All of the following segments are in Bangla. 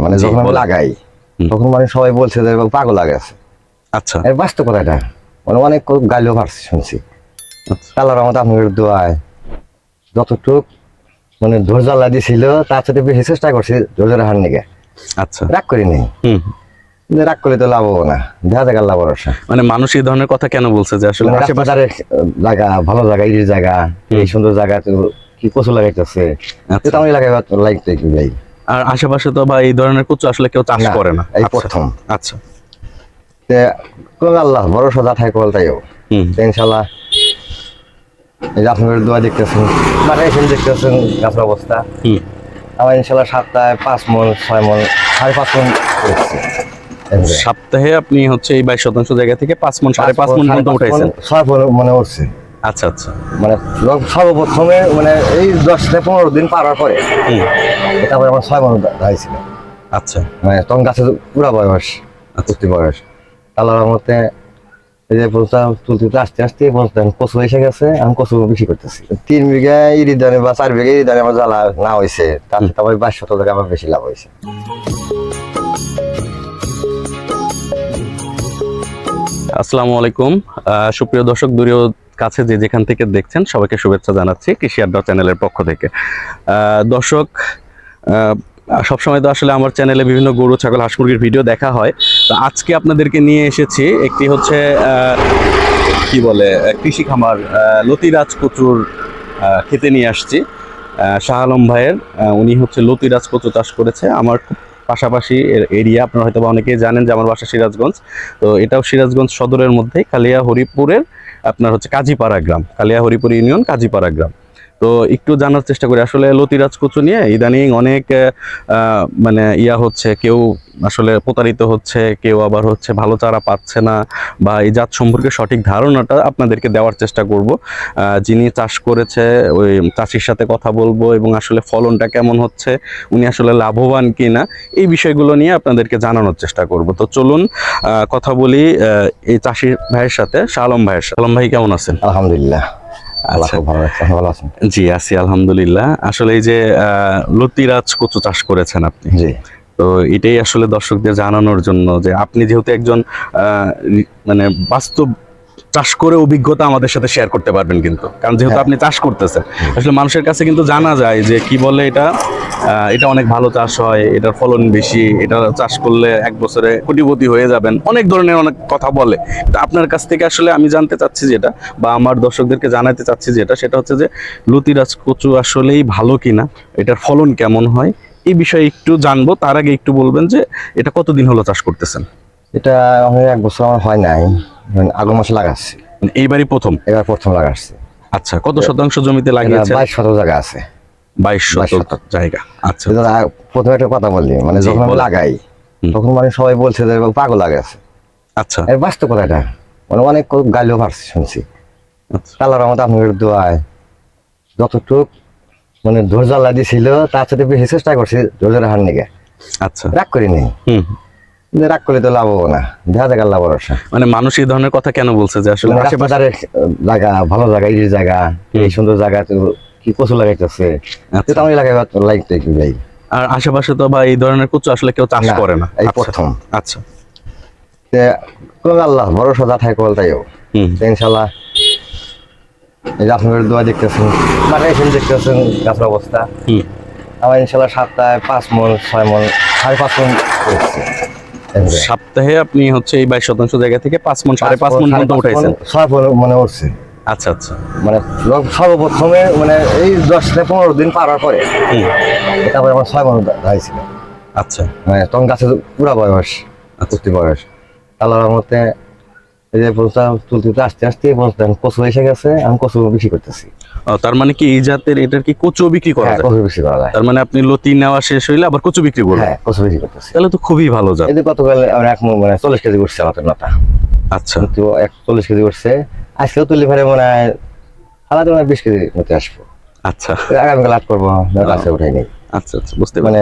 মানে যখন আমি লাগাই তখন মানে সবাই বলছে যে পাগল লাগাছে। আচ্ছা, এর বাস্তবতা এটা মানে অনেক গালিও পারছি শুনছি। আল্লাহর রহমতে আপনাদের দোয়ায় যতটুক মানে ধৈর্য আল্লাহ দিয়েছিল তার সাথে বেশি চেষ্টা করছি ধৈর্য রাখার নিকে। আচ্ছা, রাগ করিনি, রাগ করলে তো লাভ হবো না, দেখা যাক আল্লাহ ভরসা। মানে মানুষ এই ধরনের কথা কেন বলছে যে আসলে আশেপাশে জায়গা ভালো জায়গা, এই জায়গা এই সুন্দর জায়গা তো কি কচু লাগাইতেছে, আমি লাগাইবার লাইতে কি ভাই। আর আশেপাশে তো বা এই ধরনের কচু আসলে কেউ চাষ করে না, এই প্রথম। আচ্ছা, আল্লাহ ভরসা যা থাকে তাইও ইনশাল্লাহ। এই যে আপনাদের দোয়া দেখতেছেন, মানে এখানে দেখতেছেন গাছের অবস্থা। আমার ইনশাল্লাহ সপ্তাহে 5 মণ 6 মণ 5.5 মণ করছি। সপ্তাহে আপনি হচ্ছে এই 22% জায়গা থেকে 5 মণ 5.5 মণ পর্যন্ত উঠাইছেন? 6 মণে উঠছে। আচ্ছা আচ্ছা, মানে সর্বপ্রথমে মানে এই 10 থেকে 15 দিন পার হওয়ার পরে তারপরে আমার 6 মণ দাঁড়িয়েছিল। আচ্ছা, মানে তখন গাছের পুরা বয়স, পুষ্টি বয়স। আল্লাহর রহমতে এই যে তুলতে আস্তে আস্তে কচু এসে গেছে, আমি কচু বেশি করতেছি। 3 বিঘা ইরিদানে বা 4 বিঘা ইরিদানে আমার জ্বালা না হয়েছে, তাতে তারপরে 22 টাকা আমার বেশি লাভ হয়েছে। আসসালামু আলাইকুম সুপ্রিয় দর্শক, দূরেও কাছে যে যেখান থেকে দেখছেন সবাইকে শুভেচ্ছা জানাচ্ছি কৃষি আড্ডা চ্যানেলের পক্ষ থেকে। দর্শক, সবসময় তো আসলে আমার চ্যানেলে বিভিন্ন গরু ছাগল হাঁস মুরগির ভিডিও দেখা হয়। তো আজকে আপনাদেরকে নিয়ে এসেছি একটি হচ্ছে কি বলে কৃষি খামার লতিরাজ কচুর খেতে নিয়ে আসছি। শাহ আলম ভাইয়ের, উনি হচ্ছে লতিরাজ কচু চাষ করেছে আমার খুব পাশাপাশি এরিয়া। আপনারা হয়তো অনেকেই জানেন যে আমার বাসা সিরাজগঞ্জ। তো এটাও সিরাজগঞ্জ সদরের মধ্যেই কালিয়া হরিপুরের আপনার হচ্ছে কাজীপাড়া গ্রাম, কালিয়া হরিপুর ইউনিয়ন কাজীপাড়া গ্রাম। তো একটু জানার চেষ্টা করি আসলে লতিরাজ কচু নিয়ে ইদানিং অনেক মানে হচ্ছে, কেউ আসলে প্রতারিত হচ্ছে, কেউ আবার হচ্ছে ভালো চারা পাচ্ছে না, বা এই জাত সম্পর্কে সঠিক ধারণাটা আপনাদেরকে দেওয়ার চেষ্টা করব। যিনি চাষ করেছে ওই চাষির সাথে কথা বলবো এবং আসলে ফলনটা কেমন হচ্ছে, উনি আসলে লাভবান কিনা, এই বিষয়গুলো নিয়ে আপনাদেরকে জানানোর চেষ্টা করব। তো চলুন কথা বলি এই চাষি ভাইয়ের সাথে, শাহ আলম ভাইয়ের সাথে। আলম ভাই কেমন আছেন? আলহামদুলিল্লাহ, ভালো আছেন? জি আছি আলহামদুলিল্লাহ। আসলে এই যে লতিরাজ কচু চাষ করেছেন আপনি, জি, তো এটাই আসলে দর্শকদের জানানোর জন্য যে আপনি যেহেতু একজন মানে বাস্তব চাষ করে অভিজ্ঞতা আমাদের সাথে শেয়ার করতে পারবেন, কিন্তু কারণ যেহেতু আপনি চাষ করতেছেন আসলে মানুষের কাছে কিন্তু জানা যায় যে কি বলে এটা অনেক ভালো চাষ হয়, এটার ফলন বেশি, এটা চাষ করলে 1 বছরে কোটিপতি হয়ে যাবেন, অনেক ধরনের অনেক কথা বলে। তো আপনার কাছ থেকে আসলে আমি জানতে চাচ্ছি যেটা, বা আমার দর্শকদেরকে জানাতে চাচ্ছি যেটা, সেটা হচ্ছে যে লতিরাজ কচু আসলেই ভালো কিনা, এটার ফলন কেমন হয়, এই বিষয়ে একটু জানবো। তার আগে একটু বলবেন যে এটা কতদিন হলো চাষ করতেছেন? এটা 1 বছর আমার হয় নাই, আগের মাসে লাগাচ্ছি। এইবারই প্রথম? এবার প্রথম লাগাচ্ছি। আচ্ছা, কত শতাংশ জমিতে লাগিয়েছেন? 22 জায়গা আছে। 22 জায়গা। আচ্ছা, প্রথমে একটা কথা বললি, মানে যখন আমি লাগাই তখন মানে সবাই বলছে যে পাগল লাগাছে। আচ্ছা, এর বাস্তবতা এটা মানে অনেক গালিও পারছি শুনছি। আল্লাহর রহমতে আপনাদের দোয়ায় যতটুক মানে ধৈর্য আল্লাহ দিয়েছিল তার সাথে বেশি চেষ্টা করছি ধৈর্য রাখার নিকে। আচ্ছা, রাগ করিনি, রাগ করলে তো লাভ হবো না, দেখা যাক আল্লাহ ভরসা। মানে মানুষ এই ধরনের কথা কেন বলছে যে আসলে আশেপাশে জায়গা ভালো জায়গা, এই জায়গা এই সুন্দর জায়গা তো কি কচু লাগাইতেছে, আমি লাগাইবার লাইতে কি ভাই। আর আশেপাশে তো বা এই ধরনের কচু আসলে কেউ চাষ করে না, এই প্রথম। আচ্ছা, আল্লাহ ভরসা যা থাকে তাইও ইনশাল্লাহ। এই যে আপনাদের দোয়া দেখতেছেন, মানে এখানে দেখতেছেন গাছের অবস্থা। আমার ইনশাল্লাহ সপ্তাহে 5 মণ 6 মণ 5.5 মণ করছি। সপ্তাহে আপনি হচ্ছে এই 22% জায়গা থেকে 5 মণ 5.5 মণ পর্যন্ত উঠাইছেন? 6 মণে উঠছে। আচ্ছা আচ্ছা, মানে সর্বপ্রথমে মানে এই 10 থেকে 15 দিন পার হওয়ার পরে তারপরে আমার 6 মণ দাঁড়িয়েছিল। আচ্ছা, মানে তখন গাছের পুরা বয়স, পুষ্টি বয়স। আল্লাহর রহমতে এই যে তুলতে আস্তে আস্তে কচু এসে গেছে, আমি কচু বেশি করতেছি। তার মানে কি এই জাতের এটার কি কচু বিক্রি করা যায়? কচু বেশি করা যায়। তার মানে আপনি লতি নেওয়া শেষ হইলে আবার কচু বিক্রি করবেন? হ্যাঁ, কচু বেশি করতেছি। তাহলে তো খুবই ভালো জাত। এই যে গতকাল আমরা মানে 40 কেজি করছে আমাদের নাতা। আচ্ছা, তো 40 কেজি করছে, আজকেও তুলি ফেলে মনে হয় আলাদা 20 কেজি মতো আসবো। আচ্ছা, আগামীকাল আট করবো, গাছে উঠাই নেই। আচ্ছা আচ্ছা, বুঝতে মানে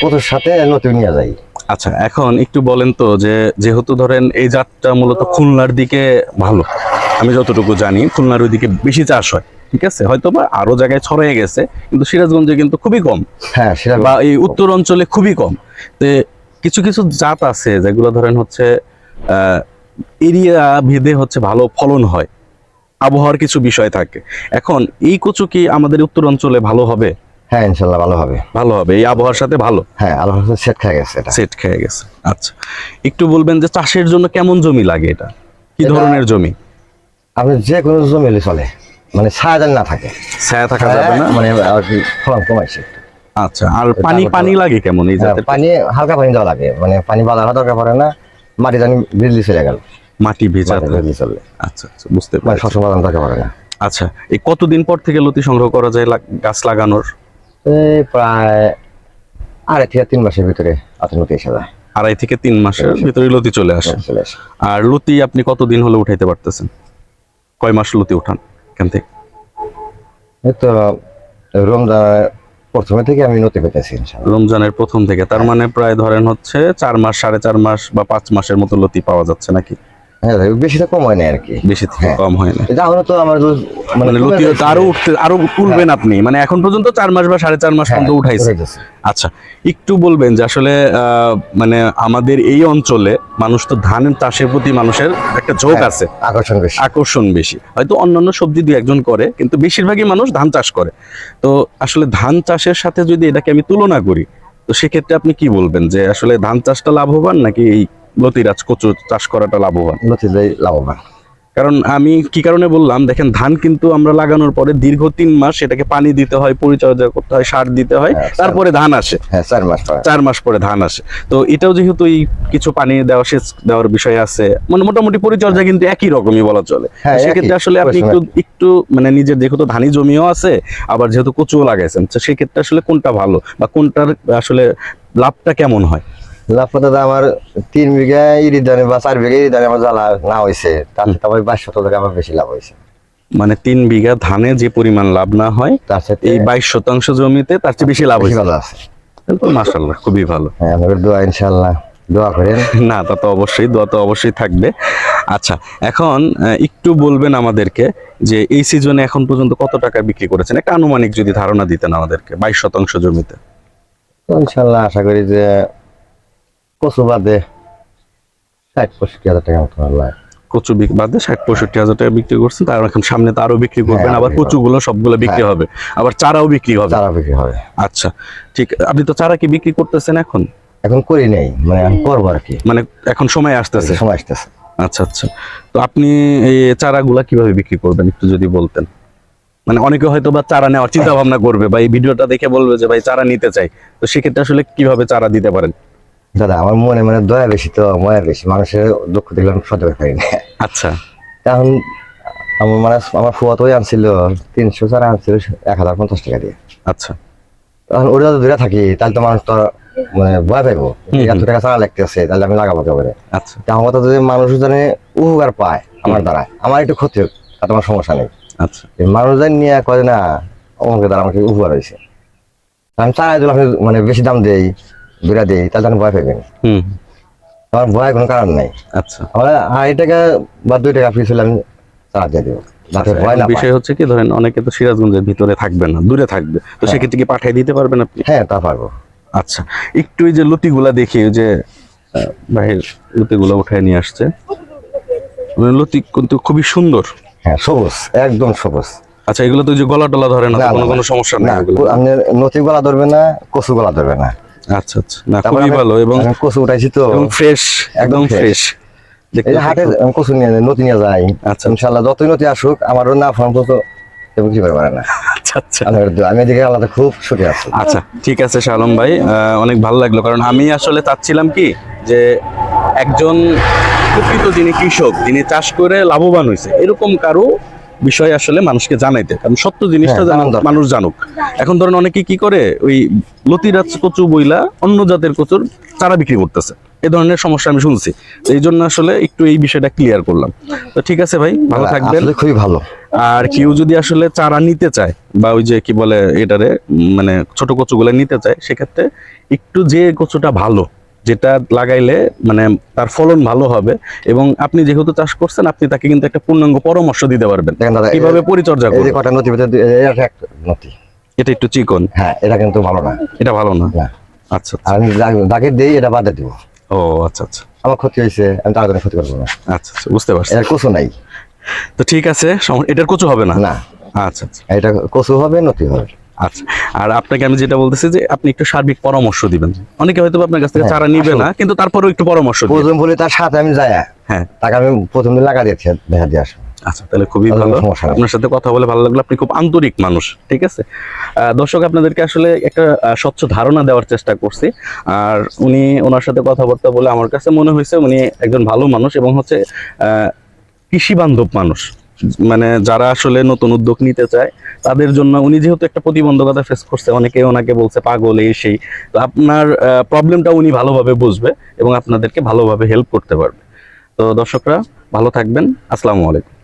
কচুর সাথে নতুন নিয়ে যাই। আচ্ছা, এখন একটু বলেন তো যে যেহেতু ধরেন এই জাতটা মূলত খুলনার দিকে ভালো, আমি যতটুকু জানি খুলনার ওইদিকে বেশি চাষ হয়, ঠিক আছে, হয়তো বা আরো জায়গায় ছড়িয়ে গেছে, কিন্তু সিরাজগঞ্জে কিন্তু খুবই কম। হ্যাঁ, বা এই উত্তর অঞ্চলে খুবই কম। তো কিছু কিছু জাত আছে যেগুলো ধরেন হচ্ছে এরিয়া ভেদে হচ্ছে ভালো ফলন হয়, আবহাওয়ার কিছু বিষয় থাকে। এখন এই কচু কি আমাদের উত্তর অঞ্চলে ভালো হবে? হ্যাঁ ইনশাল্লাহ ভালো হবে। ভালো হবে, এই আবহাওয়ার সাথে ভালো হ্যাঁ আল্লাহ সেট খেয়ে গেছে এটা। সেট খেয়ে গেছে। আচ্ছা, একটু বলবেন যে চাষের জন্য কেমন জমি লাগে, এটা কি এটা- ধরনের জমি? আপনি যে কোনো জমি হলে চলে, মানে ছায়া যেন না থাকে। ছায়া থাকা যাবে না? মানে আর কি ফলন কমাইছে। আচ্ছা, আর পানি পানি লাগে কেমন এই জাতের? পানি হালকা পানি দেওয়া লাগে, মানে পানি বাঁধা দরকার পড়ে না, মাটি জানি বিজলি চলে গেল, মাটি ভেজা থাকে। বিজলি চললে আচ্ছা আচ্ছা, বুঝতে মানে পারছি। সবসময় বাঁধানো দরকার পড়ে না। আচ্ছা, এই কতদিন পর থেকে লতি সংগ্রহ করা যায় গাছ লাগানোর? এই প্রায় 2.5 থেকে 3 মাসের ভিতরে আপনার নতুন এসে যায়। 2.5 থেকে 3 মাসের ভিতরে লতি চলে আসে। চলে আসে। আর লতি আপনি কতদিন হলে উঠাইতে পারতেছেন? কয় মাস লতি উঠান এখান থেকে? এই তো রমজান প্রথমে থেকে আমি নতুন পেতেছি ইনশাআল্লাহ। রমজানের প্রথম থেকে, তার মানে প্রায় ধরেন হচ্ছে 4 মাস 4.5 মাস বা 5 মাসের মতো লতি পাওয়া যাচ্ছে নাকি? হ্যাঁ বেশি তো কম হয় না আর কি। বেশি থেকে হ্যাঁ। কম হয় না। এটা এখন তো আমার মানে লতি তো আরো উঠতে আরো তুলবেন আপনি, মানে এখন পর্যন্ত 4 মাস বা 4.5 মাস পর্যন্ত উঠাইছে। আচ্ছা, একটু বলবেন যে আসলে মানে আমাদের এই অঞ্চলে মানুষ তো ধান চাষের প্রতি মানুষের একটা ঝোঁক আছে, আকর্ষণ বেশি। আকর্ষণ বেশি। হয়তো অন্যান্য সবজি দুই একজন করে, কিন্তু বেশিরভাগই মানুষ ধান চাষ করে। তো আসলে ধান চাষের সাথে যদি এটাকে আমি তুলনা করি, তো সেক্ষেত্রে আপনি কি বলবেন যে আসলে ধান চাষটা লাভবান নাকি এই লতিরাজ কচু চাষ করাটা লাভবান? লতিটাই লাভবান। কারণ আমি কি কারণে বললাম, দেখেন ধান কিন্তু আমরা লাগানোর পরে দীর্ঘ 3 মাস সেটাকে পানি দিতে হয়, পরিচর্যা করতে হয়, সার দিতে হয়, হ্যাঁ, তারপরে ধান আসে। হ্যাঁ 4 মাস পরে। 4 মাস পরে ধান আসে। তো এটাও যেহেতু এই কিছু পানি দেওয়া, সেচ দেওয়ার বিষয় আছে, মানে মোটামুটি পরিচর্যা কিন্তু একই রকমই বলা চলে। হ্যাঁ, সেক্ষেত্রে একই, আসলে আপনি একটু একটু মানে নিজের যেহেতু ধানি জমিও আছে, আবার যেহেতু কচুও লাগাইছেন, তো সেক্ষেত্রে আসলে কোনটা ভালো বা কোনটার আসলে লাভটা কেমন হয়? লাভ দাদা আমার 3 বিঘা ইরি ধানে বা 4 বিঘা ইরি ধানে আমার জ্বালা না হয়েছে, তার সাথে আমার 22 টাকা আমার বেশি লাভ হয়েছে। মানে 3 বিঘা ধানে যে পরিমাণ লাভ না হয়, তার সাথে এই 22% জমিতে তার চেয়ে বেশি লাভ বেশি হয়েছে। ভালো আছে। তো মাশাআল্লাহ, খুবই ভালো। হ্যাঁ আমাদের দোয়া ইনশাআল্লাহ, দোয়া করেন। না, তা তো অবশ্যই, দোয়া তো অবশ্যই থাকবে। আচ্ছা, এখন একটু বলবেন আমাদেরকে যে এই সিজনে এখন পর্যন্ত কত টাকা বিক্রি করেছেন, একটা আনুমানিক যদি ধারণা দিতেন আমাদেরকে 22% জমিতে। তো ইনশাআল্লাহ আশা করি যে কচু বাদে 60-65 হাজার টাকা মতো আল্লাহ। কচু বাদে 60-65 হাজার টাকা বিক্রি করছেন, তার এখন সামনে তো আরো বিক্রি করবেন, হ্যাঁ, আবার বিক্রি করব। কচুগুলো সবগুলো বিক্রি হ্যাঁ। হবে, আবার চারাও বিক্রি হবে। চারা বিক্রি হবে। আচ্ছা, ঠিক। আপনি তো চারা কি বিক্রি করতেছেন এখন? এখন করি নাই, মানে আমি করবো আর কি, মানে এখন সময় আসতেছে। সময় আসতেছে। আচ্ছা আচ্ছা, তো আপনি এই চারাগুলা কিভাবে বিক্রি করবেন একটু যদি বলতেন। মানে অনেকে হয়তো বা চারা নেওয়ার চিন্তা ভাবনা করবে, বা এই ভিডিওটা দেখে বলবে যে ভাই চারা নিতে চাই, তো সেক্ষেত্রে আসলে কিভাবে চারা দিতে পারেন? দাদা আমার মনে মানে দয়া বেশি, তো ময়া বেশি, মানুষের দুঃখ দেখলে আমি সহ্য করতে পারি না। আচ্ছা এখন আমার মানে আমার ফুয়াতই আনছিল 300 চারা আনছিল 1050 টাকা দিয়ে। আচ্ছা, তখন ওটা যদি দূরে থাকি তাহলে তো মানুষ তো মানে ভয় পাইবো, এত টাকা চারা লাগতেছে তাহলে আমি লাগাবো কেবলে। আচ্ছা, আমার কথা যদি মানুষ জানে উপকার পায় আমার দ্বারা, আমার একটু ক্ষতি হোক তাতে আমার সমস্যা নেই। আচ্ছা, এই মানুষজন নিয়ে কয় না অমুকের দ্বারা আমাকে উপকার হয়েছে, আমি চারা যদি আমি মানে বেশি দাম দেই, দূরে দেই, তাহলে আমি ভয় পাইবেন। হুম, আমার ভয় কোনো কারণ নাই। আচ্ছা। আমার 2.5 টাকা বা 2 টাকা ফিস হলে আমি চারা দিয়ে দেবো, যাতে আচ্ছা, ভয় এখন না পায়। বিষয় হচ্ছে কি, ধরেন অনেকে তো সিরাজগঞ্জের ভিতরে থাকবে না, দূরে থাকবে, তো সেক্ষেত্রে কি পাঠিয়ে দিতে পারবেন আপনি? হ্যাঁ তা পারবো। আচ্ছা, একটু এই যে লতিগুলা দেখি, ওই যে ভাইয়ের লতিগুলা উঠায় নিয়ে আসছে, মানে লতি কিন্তু খুবই সুন্দর। হ্যাঁ সবুজ, একদম সবুজ। আচ্ছা, এগুলো তো ওই যে গলা টলা ধরে না, না, তো কোনো না, কোনো সমস্যা নেই না, এগুলো? আপনার নথি গলা ধরবে না, কচু গলা ধরবে না। আচ্ছা আচ্ছা, না তারপর খুবই ভালো, এবং আমি কচু উঠাইছি তো ফ্রেশ, একদম একদম ফ্রেশ। এই যে হাটে আমি কচু নিয়ে নথি নিয়ে যাই, আচ্ছা। ইনশাল্লাহ যতই নথি আসুক আমারও না ফোন তো বিক্রি করতে পারে না। আচ্ছা আচ্ছা, আমি এদিকে আলাদা খুব সুখী আছি। আচ্ছা ঠিক আছে শালম ভাই, অনেক ভালো লাগলো, কারণ আমি আসলে চাচ্ছিলাম কি যে একজন প্রকৃত যিনি কৃষক, যিনি চাষ করে লাভবান হয়েছে, এরকম কারো বিষয় আসলে মানুষকে জানাইতে, কারণ সত্য জিনিসটা হ্যাঁ, যেন জানান দরকার। মানুষ জানুক। এখন ধরেন অনেকে কি করে, ওই লতিরাজ কচু বইলা অন্য জাতের কচুর চারা বিক্রি করতেছে, এই ধরনের সমস্যা আমি শুনছি। তো এই জন্য আসলে একটু এই বিষয়টা ক্লিয়ার করলাম। তো ঠিক আছে ভাই, ভালো থাকবেন। আসলে খুবই ভালো। আর কেউ যদি আসলে চারা নিতে চায়, বা ওই যে কি বলে এটারে, মানে ছোট কচুগুলো নিতে চায়, সেক্ষেত্রে একটু যে কচুটা ভালো, যেটা লাগাইলে মানে তার ফলন ভালো হবে, এবং আপনি যেহেতু চাষ করছেন, আপনি তাকে কিন্তু একটা পূর্ণাঙ্গ পরামর্শ দিতে পারবেন দেখেন দাদা, কিভাবে পরিচর্যা এই যে করবে। কটা নথি ভিতরে এটা একটা নথি, এটা একটু চিকন, হ্যাঁ এটা কিন্তু ভালো না। এটা ভালো না। না। আচ্ছা আচ্ছা। আর আমি যাকে দেই এটা বাদে দিব। ও আচ্ছা আচ্ছা আমার ক্ষতি হয়েছে, আমি তার জন্য ক্ষতি করবো না। আচ্ছা আচ্ছা, বুঝতে পারছি। এর কচু নাই। তো ঠিক আছে, এটার কচু হবে না? না, আচ্ছা আচ্ছা এটা কচু হবে, নতি হবে। আচ্ছা। আর আপনাকে আমি যেটা বলতেছি যে আপনি একটু সার্বিক পরামর্শ দিবেন। অনেকে হয়তো আপনার কাছ থেকে হ্যাঁ, চারা নিবে আসলে। না, কিন্তু তারপরেও একটু পরামর্শ দিবেন। প্রথম বলে তার সাথে আমি যাই, হ্যাঁ তাকে আমি প্রথম দিন লাগা দিয়েছি, দেখা দিয়ে আসবো। আচ্ছা, তাহলে খুবই তাহলে ভালো। কোনো সমস্যা নেই। আপনার সাথে কথা বলে ভালো লাগলো, আপনি খুব আন্তরিক মানুষ। ঠিক আছে, দর্শক আপনাদেরকে আসলে একটা স্বচ্ছ ধারণা দেওয়ার চেষ্টা করছি। আর ওনার সাথে কথাবার্তা বলে আমার কাছে মনে হয়েছে উনি একজন ভালো মানুষ এবং হচ্ছে কৃষি বান্ধব মানুষ। মানে যারা আসলে নতুন উদ্যোগ নিতে চায় তাদের জন্য, উনি যেহেতু একটা প্রতিবন্ধকতা ফেস করছে, অনেকে ওনাকে বলছে পাগল এই সেই, তো আপনার প্রবলেমটা উনি ভালোভাবে বুঝবে এবং আপনাদেরকে ভালোভাবে হেল্প করতে পারবে। তো দর্শকরা ভালো থাকবেন, আসসালামু আলাইকুম।